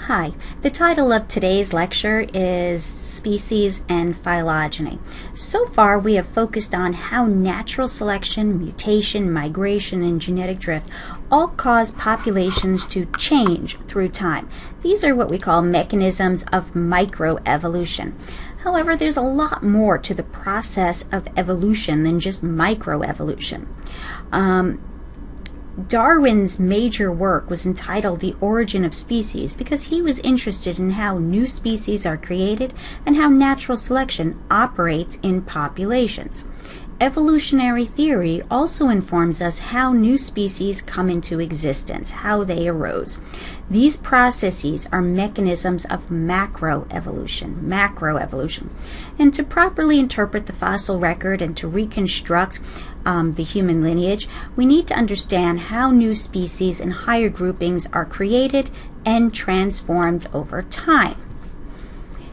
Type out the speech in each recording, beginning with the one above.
Hi, the title of today's lecture is Species and Phylogeny. So far we have focused on how natural selection, mutation, migration, and genetic drift all cause populations to change through time. These are what we call mechanisms of microevolution. However, there's a lot more to the process of evolution than just microevolution. Darwin's major work was entitled The Origin of Species because he was interested in how new species are created and how natural selection operates in populations. Evolutionary theory also informs us how new species come into existence, how they arose. These processes are mechanisms of macroevolution. And to properly interpret the fossil record and to reconstruct the human lineage, we need to understand how new species and higher groupings are created and transformed over time.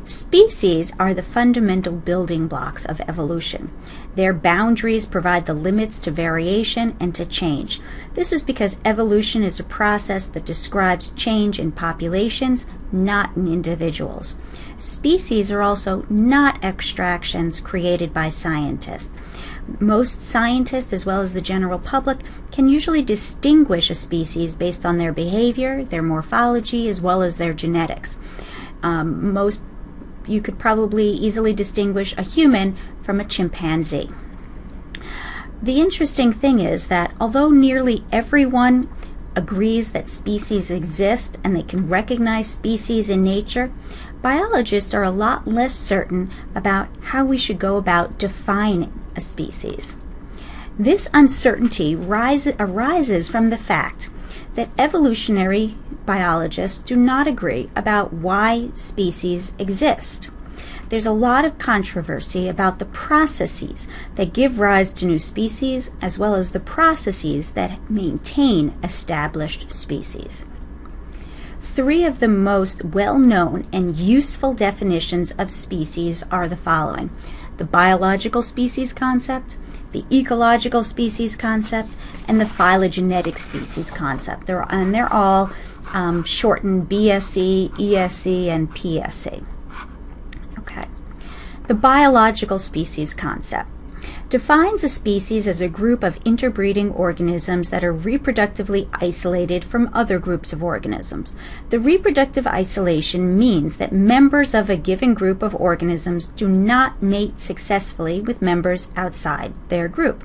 Species are the fundamental building blocks of evolution. Their boundaries provide the limits to variation and to change. This is because evolution is a process that describes change in populations, not in individuals. Species are also not abstractions created by scientists. Most scientists, as well as the general public, can usually distinguish a species based on their behavior, their morphology, as well as their genetics. You could probably easily distinguish a human from a chimpanzee. The interesting thing is that although nearly everyone agrees that species exist and they can recognize species in nature, biologists are a lot less certain about how we should go about defining a species. This uncertainty arises from the fact that evolutionary biologists do not agree about why species exist. There's a lot of controversy about the processes that give rise to new species, as well as the processes that maintain established species. Three of the most well-known and useful definitions of species are the following: the biological species concept, the ecological species concept, and the phylogenetic species concept. They're all shortened BSC, ESC, and PSC. Okay. The biological species concept defines a species as a group of interbreeding organisms that are reproductively isolated from other groups of organisms. The reproductive isolation means that members of a given group of organisms do not mate successfully with members outside their group.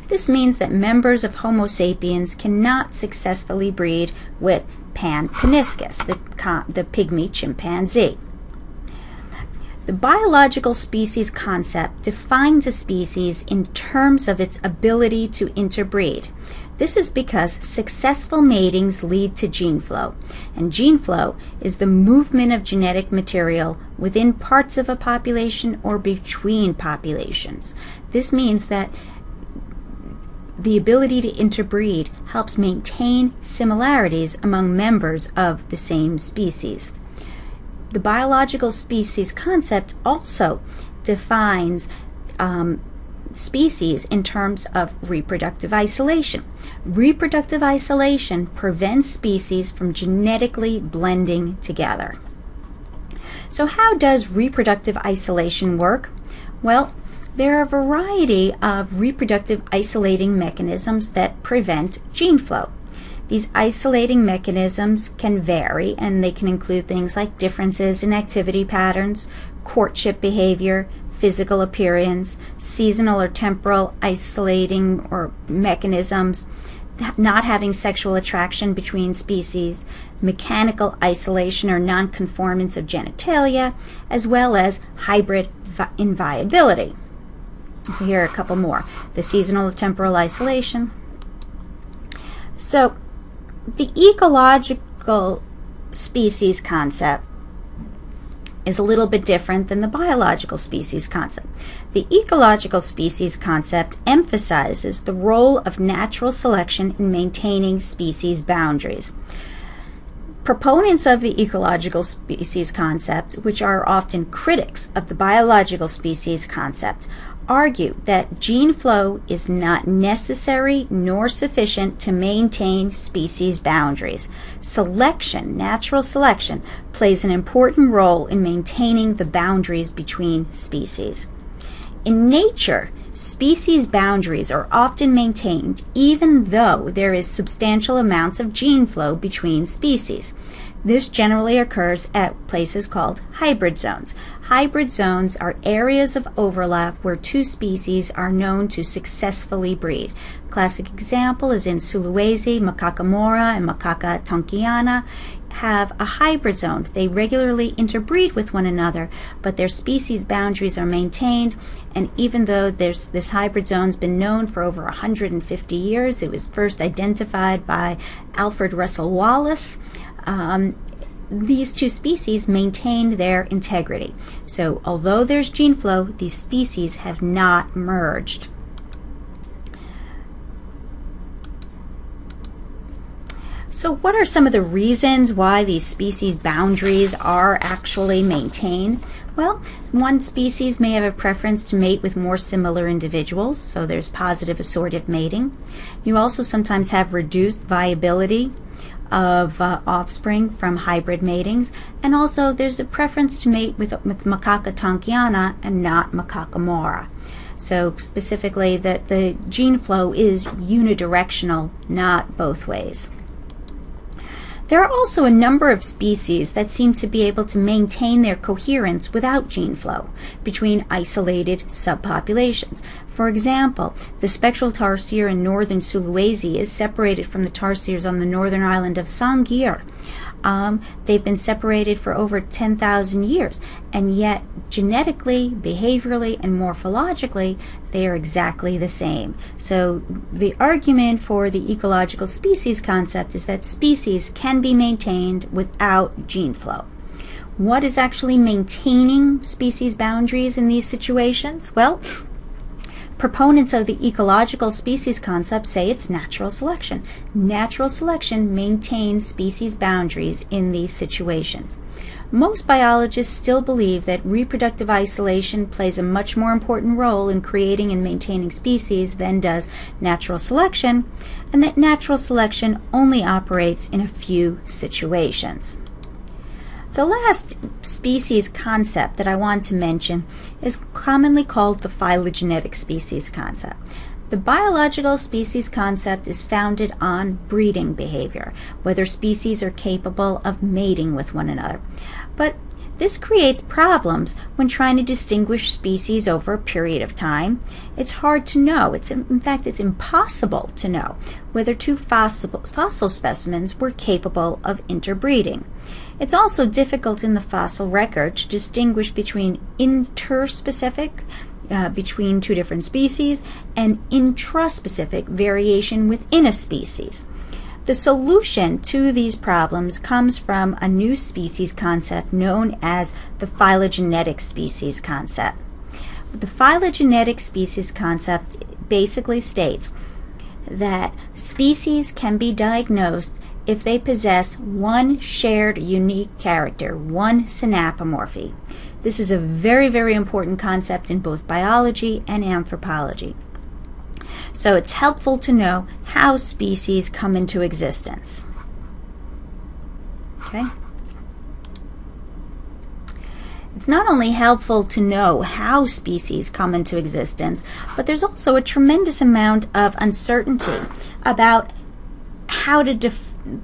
This means that members of Homo sapiens cannot successfully breed with Pan paniscus, the pygmy chimpanzee. The biological species concept defines a species in terms of its ability to interbreed. This is because successful matings lead to gene flow, and gene flow is the movement of genetic material within parts of a population or between populations. This means that the ability to interbreed helps maintain similarities among members of the same species. The biological species concept also defines species in terms of reproductive isolation. Reproductive isolation prevents species from genetically blending together. So how does reproductive isolation work? Well, there are a variety of reproductive isolating mechanisms that prevent gene flow. These isolating mechanisms can vary, and they can include things like differences in activity patterns, courtship behavior, physical appearance, seasonal or temporal isolating or mechanisms, not having sexual attraction between species, mechanical isolation or nonconformance of genitalia, as well as hybrid inviability. So here are a couple more. The seasonal or temporal isolation. So the ecological species concept is a little bit different than the biological species concept. The ecological species concept emphasizes the role of natural selection in maintaining species boundaries. Proponents of the ecological species concept, which are often critics of the biological species concept, argue that gene flow is not necessary nor sufficient to maintain species boundaries. Selection, natural selection, plays an important role in maintaining the boundaries between species. In nature, species boundaries are often maintained even though there is substantial amounts of gene flow between species. This generally occurs at places called hybrid zones. Hybrid zones are areas of overlap where two species are known to successfully breed. Classic example is in Sulawesi, macaca mora and macaca tonkiana have a hybrid zone. They regularly interbreed with one another, but their species boundaries are maintained, and even though this hybrid zone's been known for over 150 years, it was first identified by Alfred Russel Wallace, these two species maintained their integrity. So although there's gene flow, these species have not merged. So what are some of the reasons why these species boundaries are actually maintained? Well, one species may have a preference to mate with more similar individuals, so there's positive assortative mating. You also sometimes have reduced viability of offspring from hybrid matings, and also there's a preference to mate with macaca tonkiana and not macaca mora. So specifically that the gene flow is unidirectional, not both ways. There are also a number of species that seem to be able to maintain their coherence without gene flow between isolated subpopulations. For example, the spectral tarsier in northern Sulawesi is separated from the tarsiers on the northern island of Sangir. They've been separated for over 10,000 years, and yet genetically, behaviorally, and morphologically, they are exactly the same. So the argument for the ecological species concept is that species can be maintained without gene flow. What is actually maintaining species boundaries in these situations? Well, proponents of the ecological species concept say it's natural selection. Natural selection maintains species boundaries in these situations. Most biologists still believe that reproductive isolation plays a much more important role in creating and maintaining species than does natural selection, and that natural selection only operates in a few situations. The last species concept that I want to mention is commonly called the phylogenetic species concept. The biological species concept is founded on breeding behavior, whether species are capable of mating with one another. But this creates problems when trying to distinguish species over a period of time. It's hard to know. In fact, it's impossible to know whether two fossil specimens were capable of interbreeding. It's also difficult in the fossil record to distinguish between interspecific, between two different species, and intraspecific variation within a species. The solution to these problems comes from a new species concept known as the phylogenetic species concept. The phylogenetic species concept basically states that species can be diagnosed if they possess one shared unique character, one synapomorphy. This is a very, very important concept in both biology and anthropology. So it's helpful to know how species come into existence. Okay? It's not only helpful to know how species come into existence, but there's also a tremendous amount of uncertainty about how to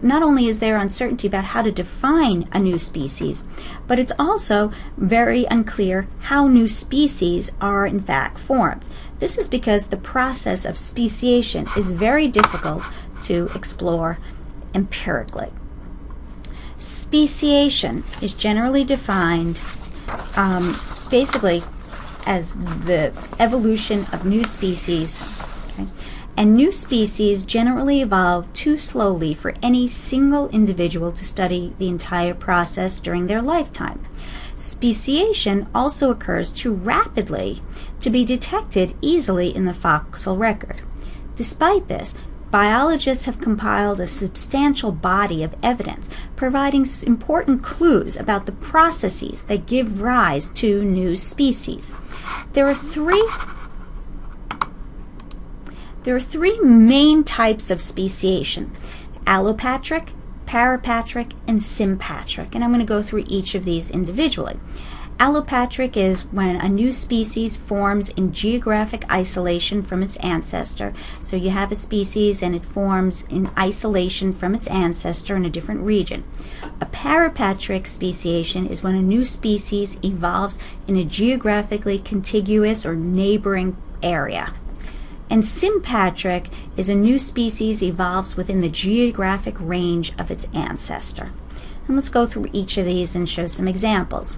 not only is there uncertainty about how to define a new species, but it's also very unclear how new species are in fact formed. This is because the process of speciation is very difficult to explore empirically. Speciation is generally defined basically as the evolution of new species. Okay? And new species generally evolve too slowly for any single individual to study the entire process during their lifetime. Speciation also occurs too rapidly to be detected easily in the fossil record. Despite this, biologists have compiled a substantial body of evidence providing important clues about the processes that give rise to new species. There are three There are three main types of speciation: allopatric, parapatric, and sympatric, and I'm going to go through each of these individually. Allopatric is when a new species forms in geographic isolation from its ancestor. So you have a species and it forms in isolation from its ancestor in a different region. A parapatric speciation is when a new species evolves in a geographically contiguous or neighboring area. And sympatric is a new species evolves within the geographic range of its ancestor. And let's go through each of these and show some examples.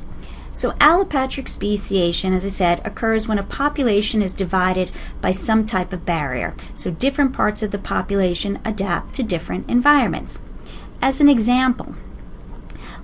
So allopatric speciation, as I said, occurs when a population is divided by some type of barrier. So different parts of the population adapt to different environments. As an example,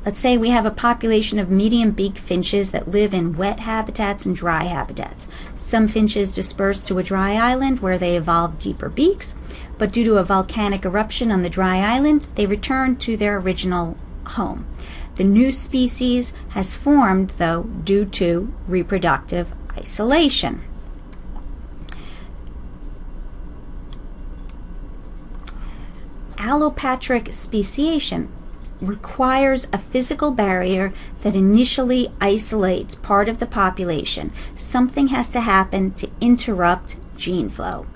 let's say we have a population of medium-beaked finches that live in wet habitats and dry habitats. Some finches disperse to a dry island where they evolve deeper beaks, but due to a volcanic eruption on the dry island, they return to their original home. The new species has formed, though, due to reproductive isolation. Allopatric speciation requires a physical barrier that initially isolates part of the population. Something has to happen to interrupt gene flow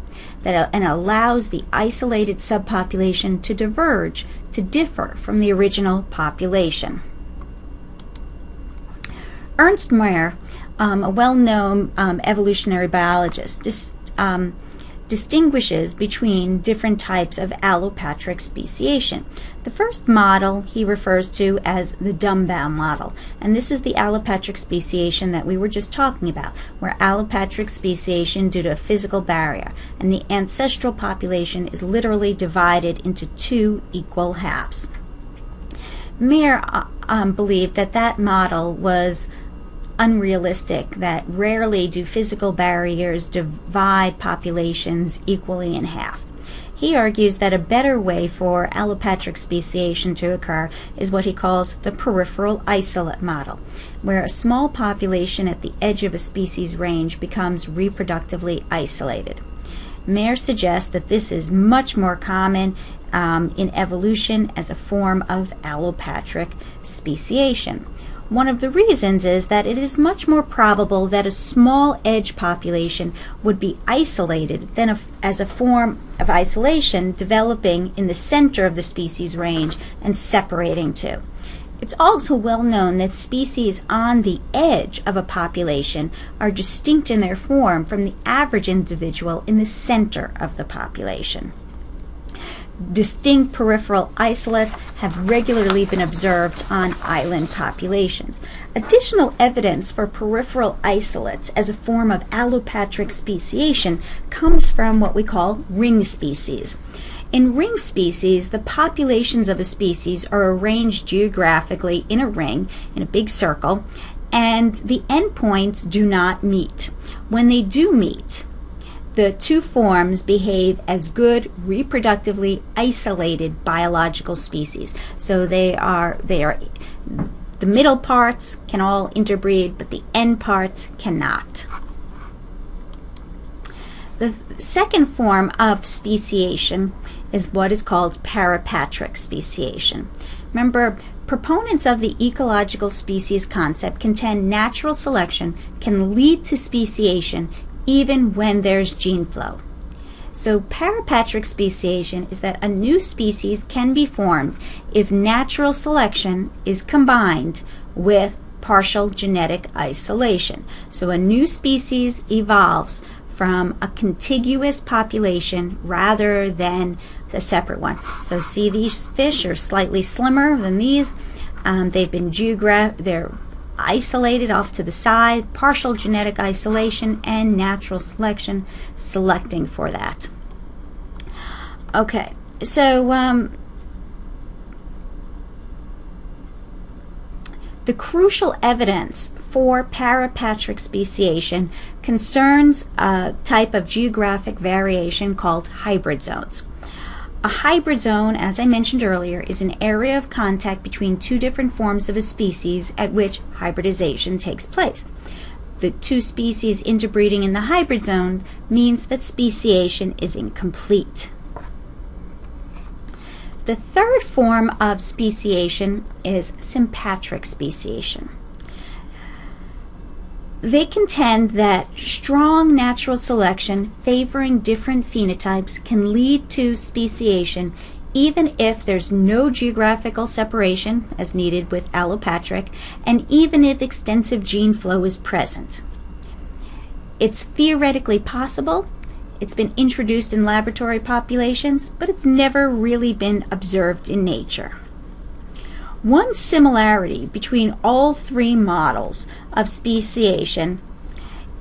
and allows the isolated subpopulation to diverge, to differ from the original population. Ernst Mayr, a well-known evolutionary biologist, distinguishes between different types of allopatric speciation. The first model he refers to as the dumbbell model, and this is the allopatric speciation that we were just talking about, where allopatric speciation due to a physical barrier, and the ancestral population is literally divided into two equal halves. Mayr believed that that model was unrealistic, that rarely do physical barriers divide populations equally in half. He argues that a better way for allopatric speciation to occur is what he calls the peripheral isolate model, where a small population at the edge of a species range becomes reproductively isolated. Mayr suggests that this is much more common in evolution as a form of allopatric speciation. One of the reasons is that it is much more probable that a small edge population would be isolated than as a form of isolation developing in the center of the species range and separating two. It's also well known that species on the edge of a population are distinct in their form from the average individual in the center of the population. Distinct peripheral isolates have regularly been observed on island populations. Additional evidence for peripheral isolates as a form of allopatric speciation comes from what we call ring species. In ring species, the populations of a species are arranged geographically in a ring, in a big circle, and the endpoints do not meet. When they do meet, the two forms behave as good reproductively isolated biological species. So they are the middle parts can all interbreed, but the end parts cannot. The second form of speciation is what is called parapatric speciation. Remember, proponents of the ecological species concept contend natural selection can lead to speciation even when there's gene flow. So parapatric speciation is that a new species can be formed if natural selection is combined with partial genetic isolation. So a new species evolves from a contiguous population rather than a separate one. So see, these fish are slightly slimmer than these. They've been they're isolated off to the side, partial genetic isolation and natural selection selecting for that. Okay, so the crucial evidence for parapatric speciation concerns a type of geographic variation called hybrid zones. A hybrid zone, as I mentioned earlier, is an area of contact between two different forms of a species at which hybridization takes place. the two species interbreeding in the hybrid zone means that speciation is incomplete. The third form of speciation is sympatric speciation. They contend that strong natural selection favoring different phenotypes can lead to speciation even if there's no geographical separation, as needed with allopatric, and even if extensive gene flow is present. It's theoretically possible. It's been introduced in laboratory populations, but it's never really been observed in nature. One similarity between all three models of speciation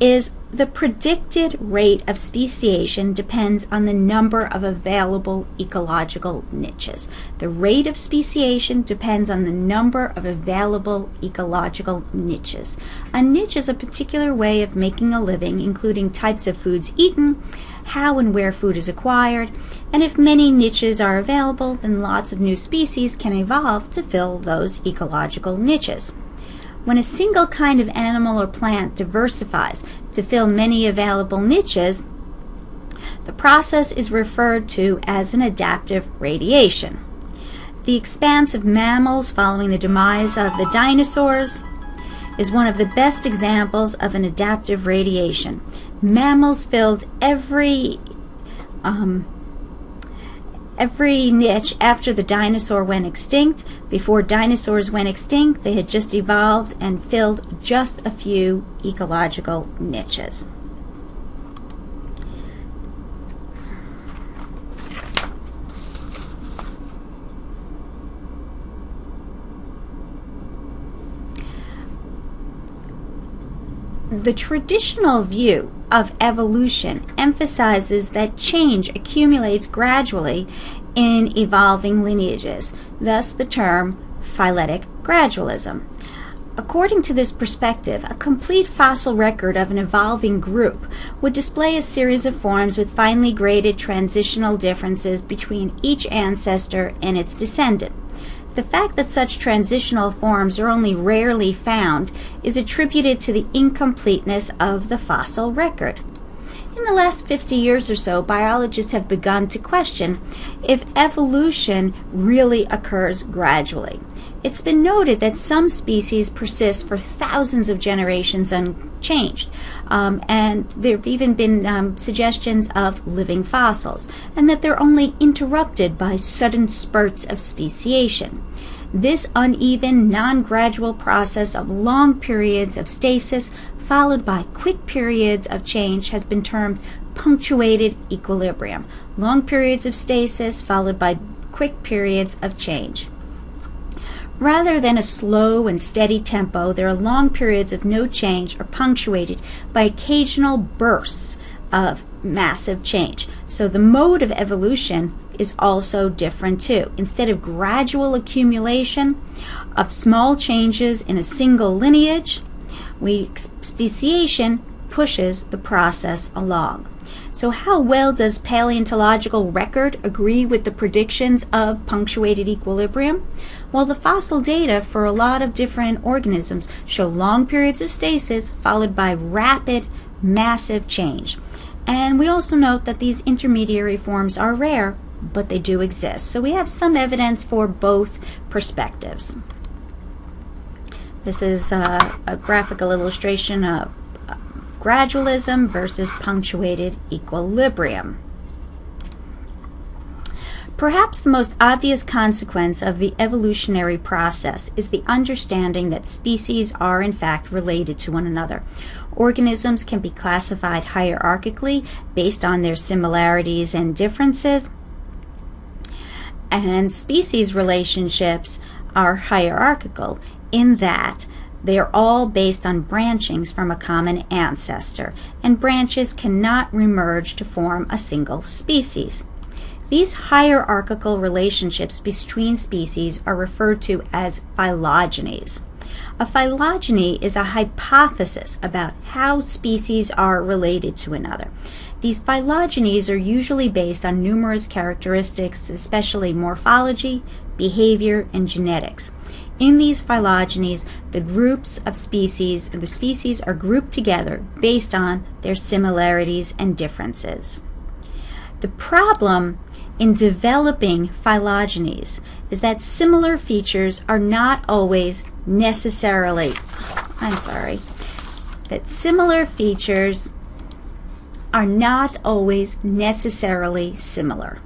is the predicted rate of speciation depends on the number of available ecological niches. The rate of speciation depends on the number of available ecological niches. A niche is a particular way of making a living, including types of foods eaten, how and where food is acquired, and if many niches are available, then lots of new species can evolve to fill those ecological niches. When a single kind of animal or plant diversifies to fill many available niches, the process is referred to as an adaptive radiation. The expanse of mammals following the demise of the dinosaurs is one of the best examples of an adaptive radiation. Mammals filled every niche after the dinosaur went extinct. Before dinosaurs went extinct, they had just evolved and filled just a few ecological niches. The traditional view of evolution emphasizes that change accumulates gradually in evolving lineages, thus the term phyletic gradualism. According to this perspective, a complete fossil record of an evolving group would display a series of forms with finely graded transitional differences between each ancestor and its descendant. The fact that such transitional forms are only rarely found is attributed to the incompleteness of the fossil record. In the last 50 years or so, biologists have begun to question if evolution really occurs gradually. It's been noted that some species persist for thousands of generations unchanged, and there have even been suggestions of living fossils, and that they're only interrupted by sudden spurts of speciation. This uneven, non-gradual process of long periods of stasis followed by quick periods of change has been termed punctuated equilibrium. Long periods of stasis followed by quick periods of change. Rather than a slow and steady tempo, there are long periods of no change or punctuated by occasional bursts of massive change. So the mode of evolution is also different too. Instead of gradual accumulation of small changes in a single lineage, speciation pushes the process along. So how well does paleontological record agree with the predictions of punctuated equilibrium? Well, the fossil data for a lot of different organisms show long periods of stasis followed by rapid, massive change. And we also note that these intermediary forms are rare, but they do exist. So we have some evidence for both perspectives. This is a graphical illustration of gradualism versus punctuated equilibrium. Perhaps the most obvious consequence of the evolutionary process is the understanding that species are in fact related to one another. Organisms can be classified hierarchically based on their similarities and differences, and species relationships are hierarchical in that they are all based on branchings from a common ancestor, and branches cannot remerge to form a single species. These hierarchical relationships between species are referred to as phylogenies. A phylogeny is a hypothesis about how species are related to another. These phylogenies are usually based on numerous characteristics, especially morphology, behavior, and genetics. In these phylogenies, the groups of species, or the species, are grouped together based on their similarities and differences. The problem in developing phylogenies is that similar features are not always necessarily, that similar features are not always necessarily similar.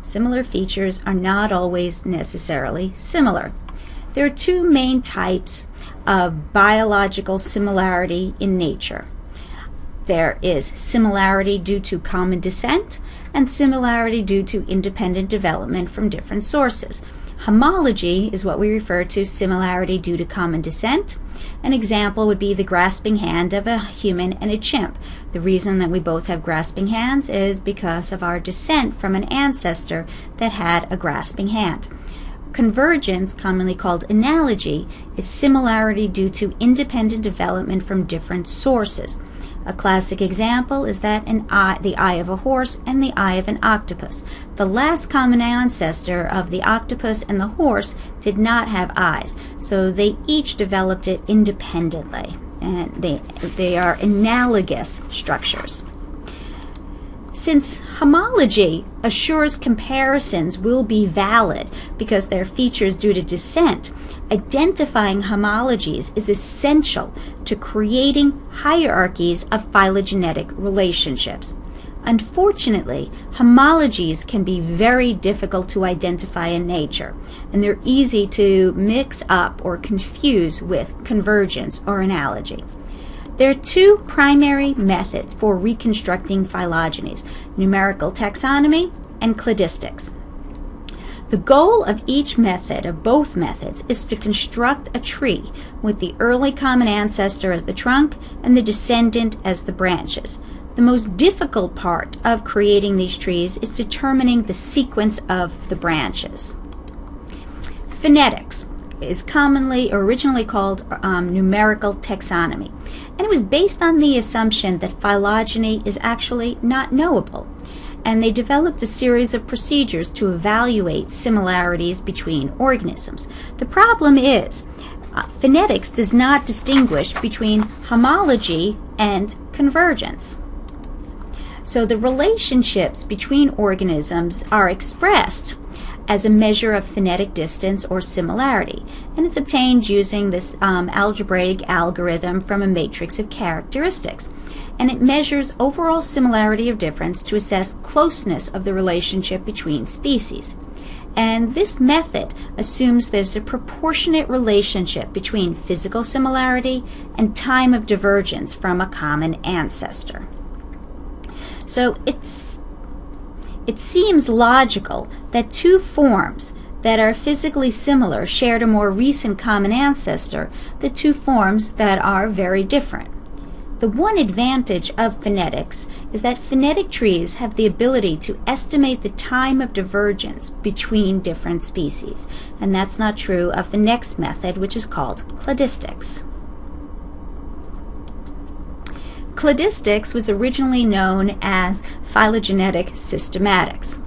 Similar features are not always necessarily similar. There are two main types of biological similarity in nature. There is similarity due to common descent and similarity due to independent development from different sources. Homology is what we refer to similarity due to common descent. An example would be the grasping hand of a human and a chimp. The reason that we both have grasping hands is because of our descent from an ancestor that had a grasping hand. Convergence, commonly called analogy, is similarity due to independent development from different sources. A classic example is that the eye of a horse and the eye of an octopus. The last common ancestor of the octopus and the horse did not have eyes, so they each developed it independently, and they are analogous structures. Since homology assures comparisons will be valid because they're features due to descent, identifying homologies is essential to creating hierarchies of phylogenetic relationships. Unfortunately, homologies can be very difficult to identify in nature, and they're easy to mix up or confuse with convergence or analogy. There are two primary methods for reconstructing phylogenies: numerical taxonomy and cladistics. The goal of each method, of both methods, is to construct a tree with the early common ancestor as the trunk and the descendant as the branches. The most difficult part of creating these trees is determining the sequence of the branches. Phonetics is commonly or originally called numerical taxonomy, and it was based on the assumption that phylogeny is actually not knowable, and they developed a series of procedures to evaluate similarities between organisms. The problem is phonetics does not distinguish between homology and convergence. So the relationships between organisms are expressed as a measure of phonetic distance or similarity, and it's obtained using this algebraic algorithm from a matrix of characteristics, and it measures overall similarity or difference to assess closeness of the relationship between species. And this method assumes there's a proportionate relationship between physical similarity and time of divergence from a common ancestor. So it seems logical that two forms that are physically similar shared a more recent common ancestor than two forms that are very different. The one advantage of phonetics is that phonetic trees have the ability to estimate the time of divergence between different species, and that's not true of the next method, which is called cladistics. Cladistics was originally known as phylogenetic systematics,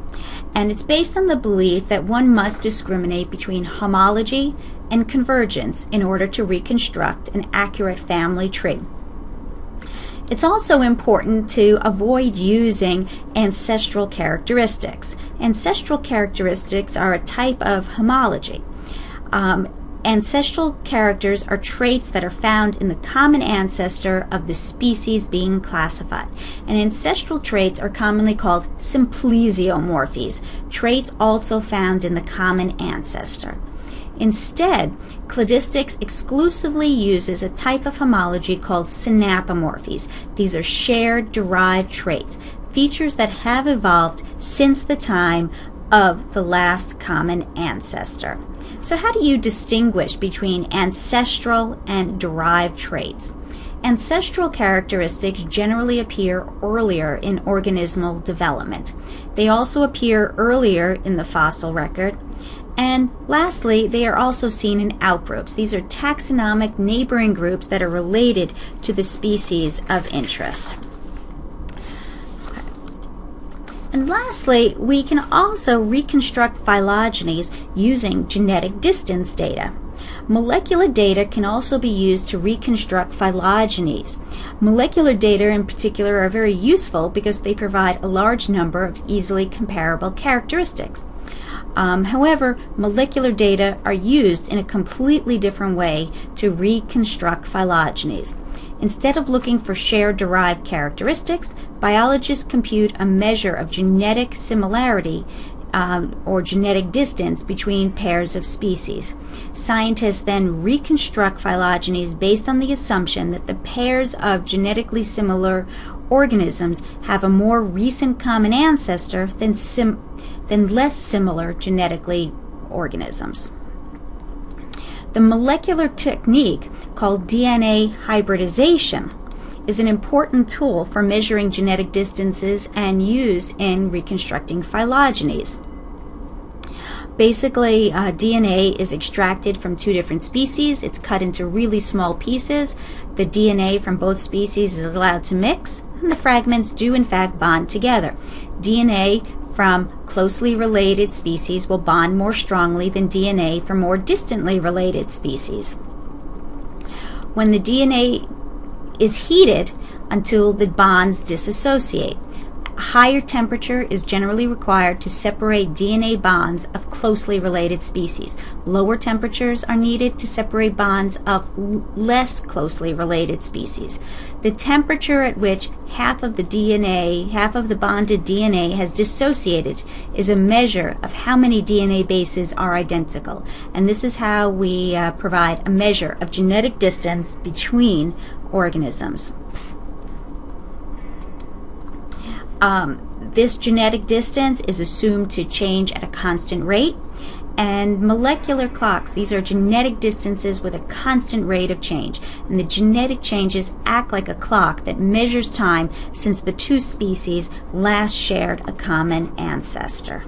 and it's based on the belief that one must discriminate between homology and convergence in order to reconstruct an accurate family tree. It's also important to avoid using ancestral characteristics. Ancestral characteristics are a type of homology. Ancestral characters are traits that are found in the common ancestor of the species being classified. And ancestral traits are commonly called simplesiomorphies, traits also found in the common ancestor. Instead, cladistics exclusively uses a type of homology called synapomorphies. These are shared derived traits, features that have evolved since the time of the last common ancestor. So how do you distinguish between ancestral and derived traits? Ancestral characteristics generally appear earlier in organismal development. They also appear earlier in the fossil record. And lastly, they are also seen in outgroups. These are taxonomic neighboring groups that are related to the species of interest. And lastly, we can also reconstruct phylogenies using genetic distance data. Molecular data can also be used to reconstruct phylogenies. Molecular data in particular are very useful because they provide a large number of easily comparable characteristics. However, molecular data are used in a completely different way to reconstruct phylogenies. Instead of looking for shared derived characteristics, biologists compute a measure of genetic similarity or genetic distance between pairs of species. Scientists then reconstruct phylogenies based on the assumption that the pairs of genetically similar organisms have a more recent common ancestor than less similar genetically organisms. The molecular technique called DNA hybridization is an important tool for measuring genetic distances and used in reconstructing phylogenies. Basically, DNA is extracted from two different species. It's cut into really small pieces. The DNA from both species is allowed to mix, and the fragments do in fact bond together. DNA from closely related species will bond more strongly than DNA from more distantly related species. When the DNA is heated until the bonds dissociate, a higher temperature is generally required to separate DNA bonds of closely related species. Lower temperatures are needed to separate bonds of less closely related species. The temperature at which half of the bonded DNA has dissociated is a measure of how many DNA bases are identical. And this is how we provide a measure of genetic distance between organisms. This genetic distance is assumed to change at a constant rate, and molecular clocks, these are genetic distances with a constant rate of change, and the genetic changes act like a clock that measures time since the two species last shared a common ancestor.